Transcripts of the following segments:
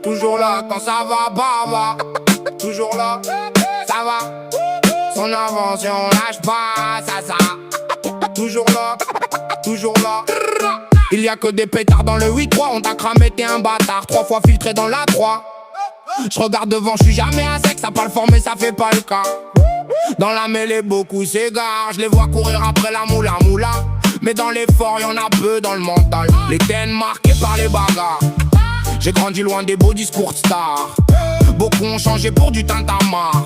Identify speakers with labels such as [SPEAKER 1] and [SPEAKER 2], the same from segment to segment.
[SPEAKER 1] Toujours là quand ça va, baba. Toujours là, ça va. Son invention lâche pas, ça. Toujours là, toujours là. Il y a que des pétards dans le 8-3. On t'a cramé, t'es un bâtard. 3 fois filtré dans la 3. Je regarde devant, je suis jamais un sexe. Ça parle fort mais ça fait pas le cas. Dans la mêlée beaucoup s'égarent. Je les vois courir après la moula. Mais dans l'effort y'en a peu dans le mental. Les tennes marquées par les bagarres. J'ai grandi loin des beaux discours de stars. Beaucoup ont changé pour du tintamarre.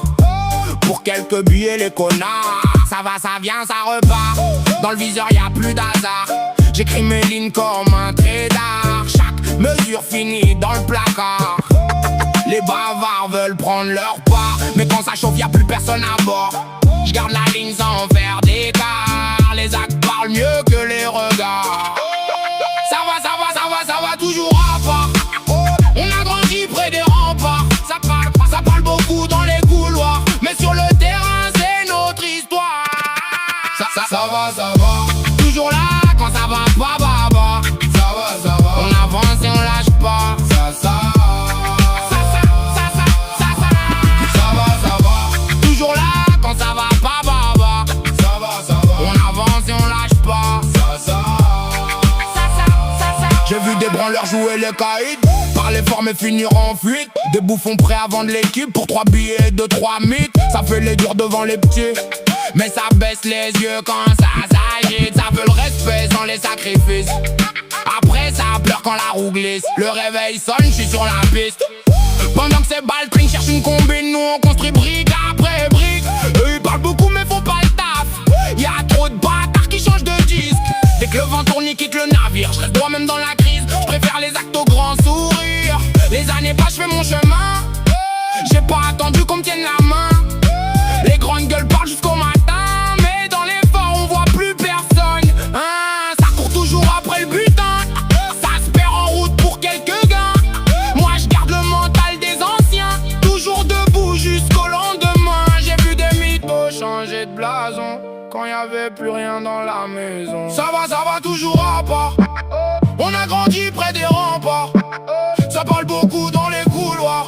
[SPEAKER 1] Pour quelques billets les connards. Ça va, ça vient, ça repart. Dans le viseur y'a plus d'hasard. J'écris mes lignes comme un trait d'art. Chaque mesure finie dans le placard. Les bavards veulent prendre leur part. Mais quand ça chauffe y'a plus personne à bord. J'garde la ligne sans faire d'écart. Les actes parlent mieux que les regards. Ça va, toujours à part. On a grandi près des remparts. Ça parle beaucoup dans les couloirs. Mais sur le terrain c'est notre histoire. Ça va. Toujours là quand ça va pas, baba. Ça va. On avance et on lâche pas. Ça va. Toujours là quand ça va pas, baba. Ça va. On avance et on lâche pas. J'ai vu des branleurs jouer les caïds. Parler fort mais finir en fuite. Des bouffons prêts à vendre l'équipe pour 3 billets de 3 mythes. Ça fait les durs devant les petits. Mais ça baisse les yeux quand ça s'agite. Ça veut le respect sans les sacrifices. Après ça pleure quand la roue glisse. Le réveil sonne, je suis sur la piste. Pendant que ces baltrines cherchent une combine, nous on construit brique après brique. Eux ils parlent beaucoup mais font pas le taf. Y'a trop de bâtards qui changent de disque. Dès que le vent tourne, ils quittent le navire. Je reste droit même dans la crise. Je préfère les actes au grand sourire. Les années passent, je fais mon chemin. J'ai pas attendu qu'on me tienne la main. Les grandes gueules parlent jusqu'au matin. Mais dans l'effort on voit plus personne. Ça court toujours après le butin. Ça se perd en route pour quelques gains. Moi je garde le mental des anciens. Toujours debout jusqu'au lendemain. J'ai vu des mythos changer de blason quand y avait plus rien dans la maison. Ça va, toujours à part. On a grandi près des remparts. Ça parle beaucoup dans les couloirs.